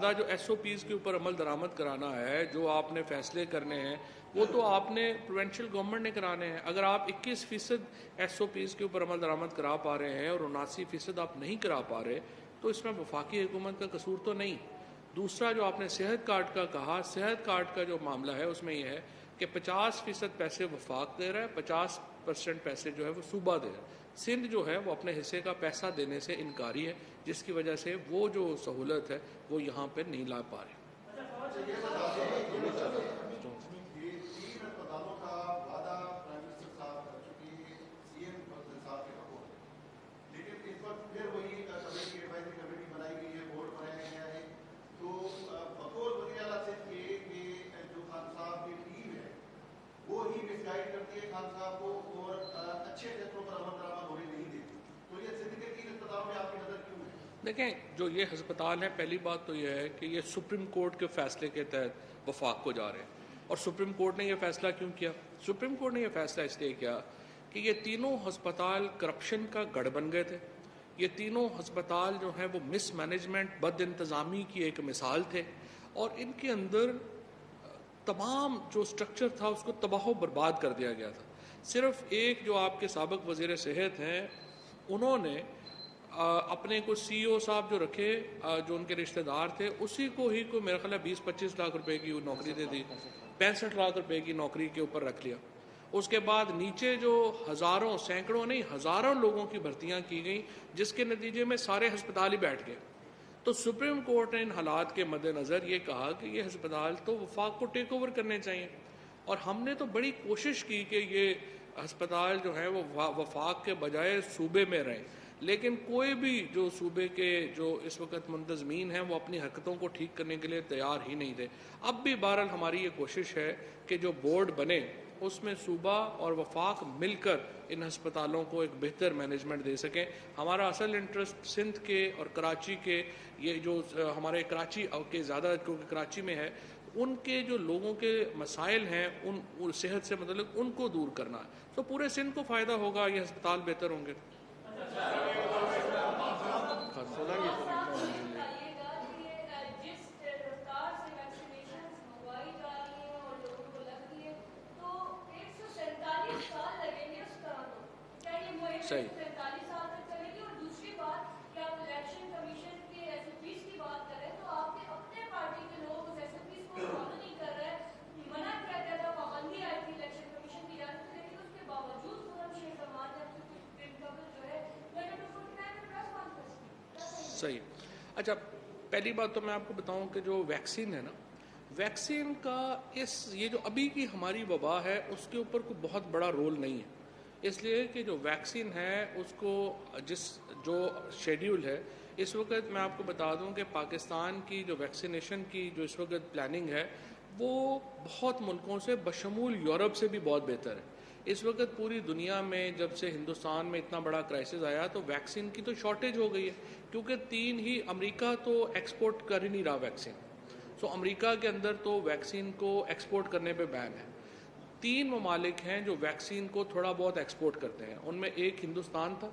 जो SOPs के ऊपर अमल दरामद कराना है, जो आपने फैसले करने हैं, वो तो आपने प्रोविंशियल गवर्नमेंट ने कराने हैं। अगर आप 21% SOPs के ऊपर अमल दरामद करा पा रहे हैं और 79% आप नहीं करा पा रहे, तो इसमें वफाकी हुकूमत का कसूर तो नहीं। दूसरा जो आपने सेहत कार्ड का कहा, सेहत कार्ड का जो मामला है उसमें यह है कि 50% पैसे वफाक दे रहा है, 50% पैसे जो है वो सूबा दे रहा है। सिंध जो है वो अपने हिस्से का पैसा देने से इनकारी है, जिसकी वजह से वो जो सहूलत है वो यहाँ पर नहीं ला पा रहे। देखें, जो ये हस्पताल है, पहली बात तो यह है कि ये सुप्रीम कोर्ट के फैसले के तहत वफाक को जा रहे हैं। और सुप्रीम कोर्ट ने यह फैसला क्यों किया? सुप्रीम कोर्ट ने यह फैसला इसलिए किया कि ये तीनों हस्पताल करप्शन का गढ़ बन गए थे। ये तीनों हस्पताल जो हैं वो मिसमैनेजमेंट, बद इंतज़ामी की एक मिसाल थे, और इनके अंदर तमाम जो स्ट्रक्चर था उसको तबाह बर्बाद कर दिया गया था। सिर्फ एक जो आपके साबिक वज़ीर सेहत हैं, उन्होंने अपने को CEO साहब जो रखे, जो उनके रिश्तेदार थे, उसी को ही को मेरा ख्याल है 20-25 लाख रुपए की नौकरी दे दी, 65 लाख रुपए की नौकरी के ऊपर रख लिया। उसके बाद नीचे जो हज़ारों, सैकड़ों नहीं हज़ारों लोगों की भर्तियां की गई, जिसके नतीजे में सारे हस्पताल ही बैठ गए। तो सुप्रीम कोर्ट ने इन हालात के मद्देनज़र ये कहा कि ये हस्पताल तो वफाक को टेक ओवर करने चाहिए, और हमने तो बड़ी कोशिश की कि ये हस्पताल जो है वो वफाक के बजाय सूबे में रहें, लेकिन कोई भी जो सूबे के जो इस वक्त मुंतज़मीन हैं वो अपनी हरकतों को ठीक करने के लिए तैयार ही नहीं थे। अब भी बहरहाल हमारी ये कोशिश है कि जो बोर्ड बने उसमें सूबा और वफाक मिलकर इन हस्पतालों को एक बेहतर मैनेजमेंट दे सकें। हमारा असल इंटरेस्ट सिंध के और कराची के, ये जो हमारे कराची के ज़्यादा, क्योंकि कराची में है, उनके जो लोगों के मसाइल हैं उन सेहत से मतलब उनको दूर करना है। तो पूरे सिंध को फ़ायदा होगा, ये हस्पताल बेहतर होंगे। सही। सही। अच्छा, पहली बात तो मैं आपको बताऊं कि जो वैक्सीन है ना, वैक्सीन का ये जो अभी की हमारी वबा है उसके ऊपर कोई बहुत बड़ा रोल नहीं है, इसलिए कि जो वैक्सीन है उसको जो शेड्यूल है इस वक्त मैं आपको बता दूं कि पाकिस्तान की जो वैक्सीनेशन की जो इस वक्त प्लानिंग है वो बहुत मुल्कों से बशमूल यूरोप से भी बहुत बेहतर है। इस वक्त पूरी दुनिया में जब से हिंदुस्तान में इतना बड़ा क्राइसिस आया तो वैक्सीन की तो शॉर्टेज हो गई है, क्योंकि अमेरिका तो एक्सपोर्ट कर ही नहीं रहा वैक्सीन। सो अमेरिका के अंदर तो वैक्सीन को एक्सपोर्ट करने पे बैन है। 3 ममालिक हैं जो वैक्सीन को थोड़ा बहुत एक्सपोर्ट करते हैं, उनमें एक हिंदुस्तान था,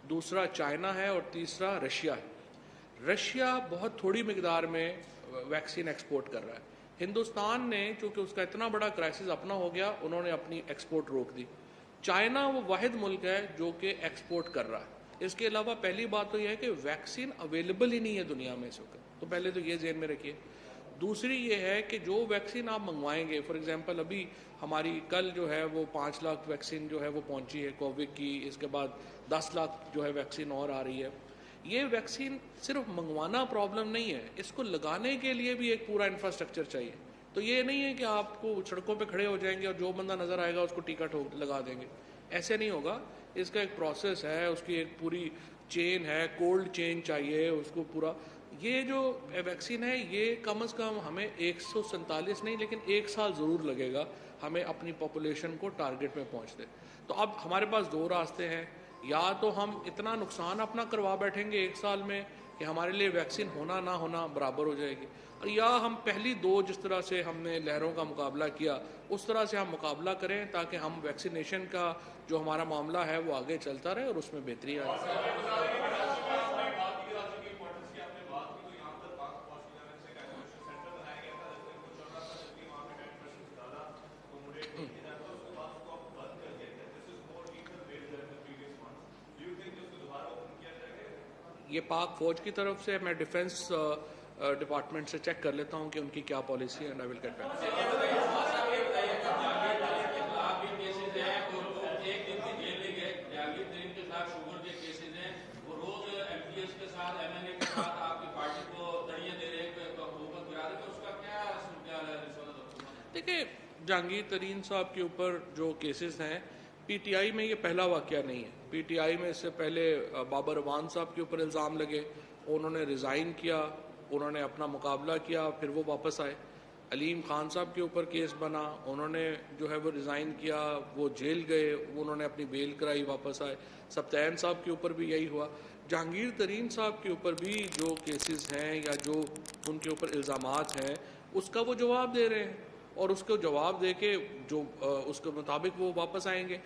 दूसरा चाइना है और तीसरा रशिया है। रशिया बहुत थोड़ी मिकदार में वैक्सीन एक्सपोर्ट कर रहा है। हिंदुस्तान ने, चूंकि उसका इतना बड़ा क्राइसिस अपना हो गया, उन्होंने अपनी एक्सपोर्ट रोक दी। चाइना वो वाहिद मुल्क है जो कि एक्सपोर्ट कर रहा है। इसके अलावा पहली बात तो यह है कि वैक्सीन अवेलेबल ही नहीं है दुनिया में इस वक्त, तो पहले तो ये ज़हन में रखिए। दूसरी ये है कि जो वैक्सीन आप मंगवाएंगे, फॉर एग्जांपल अभी हमारी कल जो है वो 5 लाख वैक्सीन जो है वो पहुंची है कोविड की, इसके बाद 10 लाख जो है वैक्सीन और आ रही है। ये वैक्सीन सिर्फ मंगवाना प्रॉब्लम नहीं है, इसको लगाने के लिए भी एक पूरा इंफ्रास्ट्रक्चर चाहिए। तो ये नहीं है कि आपको सड़कों पे खड़े हो जाएंगे और जो बंदा नज़र आएगा उसको टीका ठोक लगा देंगे, ऐसे नहीं होगा। इसका एक प्रोसेस है, उसकी एक पूरी चेन है, कोल्ड चेन चाहिए उसको पूरा। ये जो वैक्सीन है ये कम से कम हमें 147 नहीं लेकिन 1 साल ज़रूर लगेगा हमें अपनी पॉपुलेशन को टारगेट में पहुंचते। तो अब हमारे पास 2 रास्ते हैं, या तो हम इतना नुकसान अपना करवा बैठेंगे 1 साल में कि हमारे लिए वैक्सीन होना ना होना बराबर हो जाएगी, और या हम पहली 2 जिस तरह से हमने लहरों का मुकाबला किया उस तरह से हम मुकाबला करें ताकि हम वैक्सीनेशन का जो हमारा मामला है वो आगे चलता रहे और उसमें बेहतरी आए। ये पाक फौज की तरफ से, मैं डिफेंस डिपार्टमेंट से चेक कर लेता हूँ कि उनकी क्या पॉलिसी है, and I will get back. देखिए, जहांगीर तरीन साहब के ऊपर जो केसेस हैं, पीटीआई में ये पहला वाकया नहीं है। पीटीआई में इससे पहले बाबर अवान साहब के ऊपर इल्ज़ाम लगे, उन्होंने रिज़ाइन किया, उन्होंने अपना मुकाबला किया, फिर वो वापस आए। अलीम खान साहब के ऊपर केस बना, उन्होंने जो है वो रिज़ाइन किया, वो जेल गए, उन्होंने अपनी बेल कराई, वापस आए। सब्तैन साहब के ऊपर भी यही हुआ। जहांगीर तरीन साहब के ऊपर भी जो केसेस हैं या जो उनके ऊपर इल्ज़ामात हैं, उसका वो जवाब दे रहे हैं, और उसको जवाब दे के जो उसके मुताबिक वो वापस आएंगे।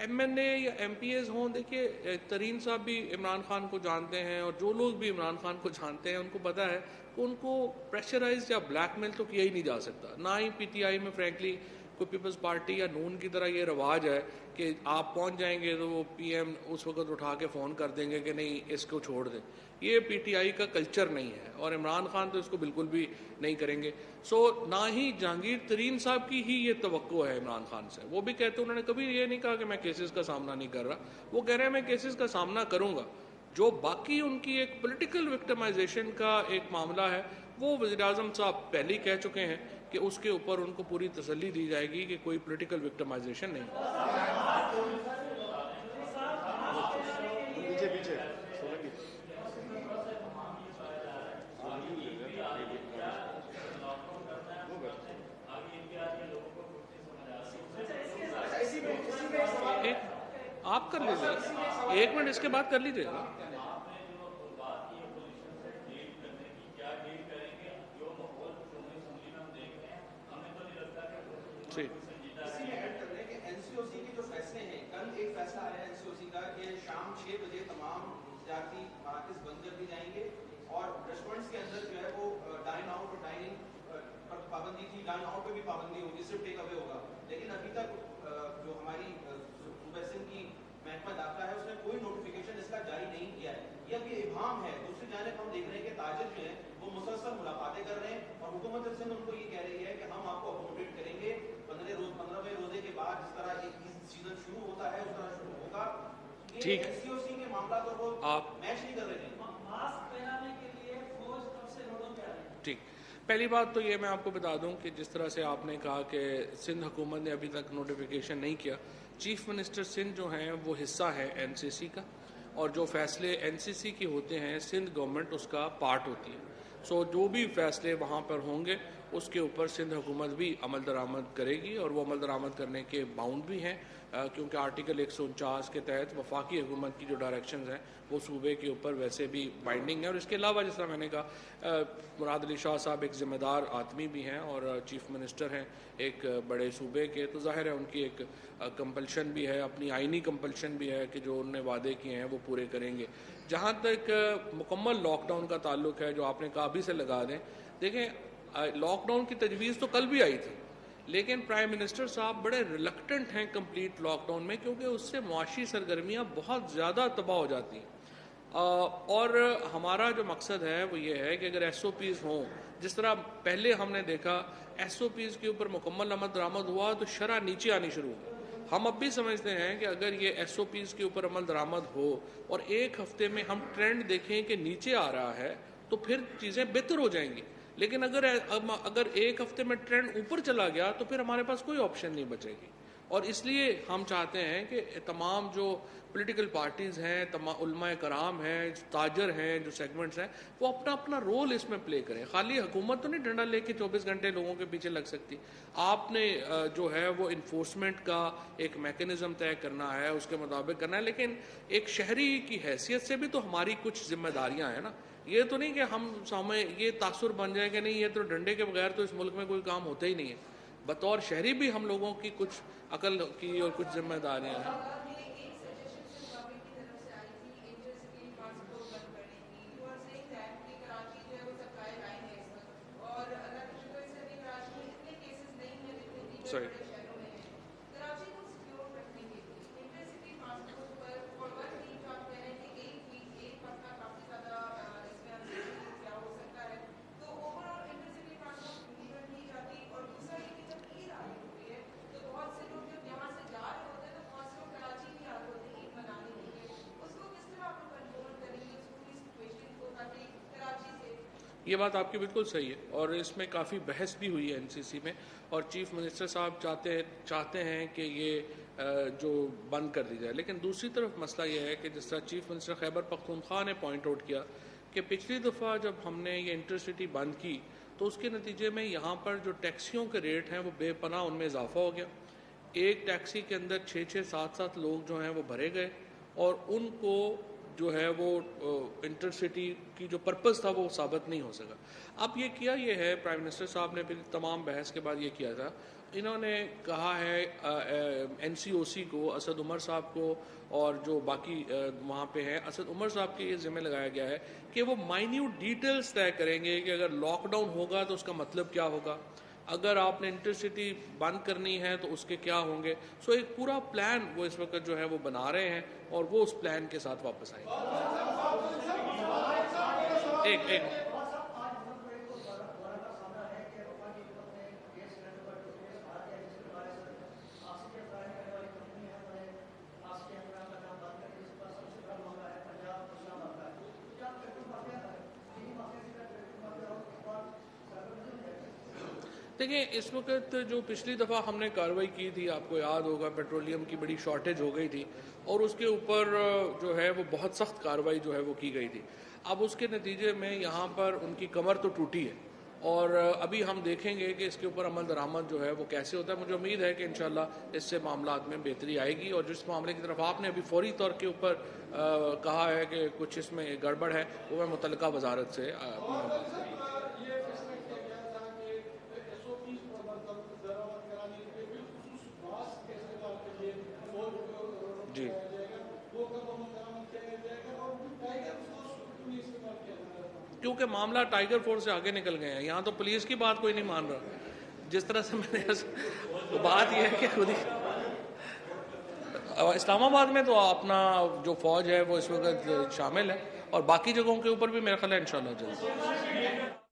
एमएनए या एमपीएस हों, देखिए तरीन साहब भी इमरान खान को जानते हैं, और जो लोग भी इमरान खान को जानते हैं उनको पता है कि उनको प्रेशराइज या ब्लैकमेल तो किया ही नहीं जा सकता। ना ही पीटीआई में फ्रैंकली कोई पीपल्स पार्टी या नून की तरह ये रवाज है कि आप पहुंच जाएंगे तो वो पीएम उस वक्त उठा के फ़ोन कर देंगे कि नहीं इसको छोड़ दें। ये पीटीआई का कल्चर नहीं है, और इमरान खान तो इसको बिल्कुल भी नहीं करेंगे। सो ना ही जहांगीर तरीन साहब की ही ये तवक्को है इमरान खान से। वो भी कहते, उन्होंने कभी ये नहीं कहा कि मैं केसेस का सामना नहीं कर रहा, वो कह रहे हैं मैं केसेस का सामना करूंगा। जो बाकी उनकी एक पॉलिटिकल विक्टिमाइजेशन का एक मामला है, वो वज़ीर-ए-आज़म साहब पहले ही कह चुके हैं कि उसके ऊपर उनको पूरी तसल्ली दी जाएगी कि कोई पॉलिटिकल विक्टिमाइजेशन नहीं। आप कर लीजिए, 1 मिनट इसके बाद कर लीजिएगा। एनसीओसी के जो फैसले हैं, कल एक फैसला आया एनसीओसी का कि शाम 6 बजे तमाम विद्यार्थी मराकज बंद कर दी जाएंगे, और रेस्टोरेंट्स के अंदर जो है वो डाइन आउट और डाइनिंग पर पाबंदी थी, डाइन आउट पे भी पाबंदी होगी, सिर्फ टेक अवे होगा। लेकिन अभी तक जो हमारी सूबे सिंध की महकमा दाखिला है उसने कोई नोटिफिकेशन इसका जारी नहीं किया है। ये अभी इबाम है। दूसरी जानिब हम देख रहे हैं कि ताजिर जो है वो मुसलसल मुलाकातें कर रहे हैं, और हुकूमत सिंध उनको ये कह रही है कि हम आपको अकोमोडेट करेंगे, 15वें रोजे के बाद जिस तरह एक सीजन शुरू होता है उस तरह शुरू होगा। ठीक, एनसीओसी के मामला तो वो आप मैच नहीं कर रहे हैं। मास्क पहनाने के लिए फौज कब से रोडों पे आ रही है? ठीक, पहली बात तो ये मैं आपको बता दूं कि जिस तरह से आपने कहा कि सिंध हुकूमत ने अभी तक नोटिफिकेशन नहीं किया, चीफ मिनिस्टर सिंध जो हैं वो हिस्सा है एनसीसी का, और जो फैसले एनसीसी के होते हैं सिंध गवर्नमेंट उसका पार्ट होती है। सो जो भी फैसले वहाँ पर होंगे उसके ऊपर सिंध हुकूमत भी अमल दरामद करेगी, और वो अमल दरामद करने के बाउंड भी हैं, क्योंकि आर्टिकल 149 के तहत वफाकी हुकूमत की जो डायरेक्शंस हैं वो सूबे के ऊपर वैसे भी बाइंडिंग है। और इसके अलावा जिस तरह मैंने कहा, मुराद अली शाह साहब एक ज़िम्मेदार आदमी भी हैं और चीफ मिनिस्टर हैं एक बड़े सूबे के, तो जाहिर है उनकी एक कंपल्शन भी है, अपनी आइनी कंपल्शन भी है कि जो उन्होंने वादे किए हैं वो पूरे करेंगे। जहाँ तक मुकम्मल लॉकडाउन का ताल्लुक है, जो आपने कहा अभी से लगा दें, देखें लॉकडाउन की तजवीज़ तो कल भी आई थी, लेकिन प्राइम मिनिस्टर साहब बड़े रिलक्टेंट हैं कंप्लीट लॉकडाउन में, क्योंकि उससे मुआशी सरगर्मियाँ बहुत ज़्यादा तबाह हो जाती हैं। और हमारा जो मकसद है वो ये है कि अगर एसओपीज़ हों, जिस तरह पहले हमने देखा एसओपीज़ के ऊपर मुकम्मल अमल दरामद हुआ तो शरह नीचे आनी शुरू हुई। हम अब भी समझते हैं कि अगर ये एसओपीज़ के ऊपर अमल दरामद हो और एक हफ्ते में हम ट्रेंड देखें कि नीचे आ रहा है तो फिर चीज़ें बेहतर हो जाएंगी। लेकिन अगर एक हफ्ते में ट्रेंड ऊपर चला गया तो फिर हमारे पास कोई ऑप्शन नहीं बचेगी। और इसलिए हम चाहते हैं कि तमाम जो पॉलिटिकल पार्टीज़ हैं, तमाम उलमाए कराम हैं, ताजर हैं, जो सेगमेंट्स हैं, वो अपना अपना रोल इसमें प्ले करें। खाली हुकूमत तो नहीं डंडा लेके 24 घंटे लोगों के पीछे लग सकती। आपने जो है वो इन्फोर्समेंट का एक मैकेनिज़्म तय करना है, उसके मुताबिक करना है, लेकिन एक शहरी की हैसियत से भी तो हमारी कुछ जिम्मेदारियाँ हैं ना। ये तो नहीं कि हम सामने ये तासुर बन जाए कि नहीं ये तो डंडे के बगैर तो इस मुल्क में कोई काम होता ही नहीं है। बतौर शहरी भी हम लोगों की कुछ अकल की और कुछ जिम्मेदारियां हैं। सॉरी, ये बात आपकी बिल्कुल सही है और इसमें काफ़ी बहस भी हुई है एनसीसी में, और चीफ मिनिस्टर साहब चाहते हैं कि ये जो बंद कर दी जाए। लेकिन दूसरी तरफ मसला ये है कि जिस तरह चीफ मिनिस्टर खैबर पख्तूनख्वा ने पॉइंट आउट किया कि पिछली दफ़ा जब हमने ये इंटरसिटी बंद की तो उसके नतीजे में यहाँ पर जो टैक्सियों के रेट हैं वो बेपनाह उनमें इजाफा हो गया। एक टैक्सी के अंदर 6-6, 7-7 लोग जो हैं वो भरे गए और उनको जो है वो इंटरसिटी की जो पर्पज़ था वो साबित नहीं हो सका। अब ये किया ये है, प्राइम मिनिस्टर साहब ने फिर तमाम बहस के बाद ये किया था, इन्होंने कहा है एनसीओसी को, असद उमर साहब को और जो बाकी वहाँ पे हैं, असद उमर साहब के ये जिम्मे लगाया गया है कि वो माइन्यूट डिटेल्स तय करेंगे कि अगर लॉकडाउन होगा तो उसका मतलब क्या होगा, अगर आपने इंटरसिटी बंद करनी है तो उसके क्या होंगे। सो एक पूरा प्लान वो इस वक्त जो है वो बना रहे हैं और वो उस प्लान के साथ वापस आएंगे। एक देखिए, इस वक्त जो पिछली दफ़ा हमने कार्रवाई की थी, आपको याद होगा पेट्रोलियम की बड़ी शॉर्टेज हो गई थी और उसके ऊपर जो है वो बहुत सख्त कार्रवाई जो है वो की गई थी। अब उसके नतीजे में यहाँ पर उनकी कमर तो टूटी है और अभी हम देखेंगे कि इसके ऊपर अमल दरामद जो है वो कैसे होता है। मुझे उम्मीद है कि इंशाल्लाह इससे मामलात में बेहतरी आएगी और जिस मामले की तरफ आपने अभी फौरी तौर के ऊपर कहा है कि कुछ इसमें गड़बड़ है, वो मैं मुतल्लिका वजारत से जी क्योंकि मामला टाइगर फोर्स से आगे निकल गए हैं, यहाँ तो पुलिस की बात कोई नहीं मान रहा। जिस तरह से मैंने तो बात यह है कि खुद ही इस्लामाबाद में तो अपना जो फौज है वो इस वक्त शामिल है और बाकी जगहों के ऊपर भी मेरा ख्याल है इंशाल्लाह जल्द।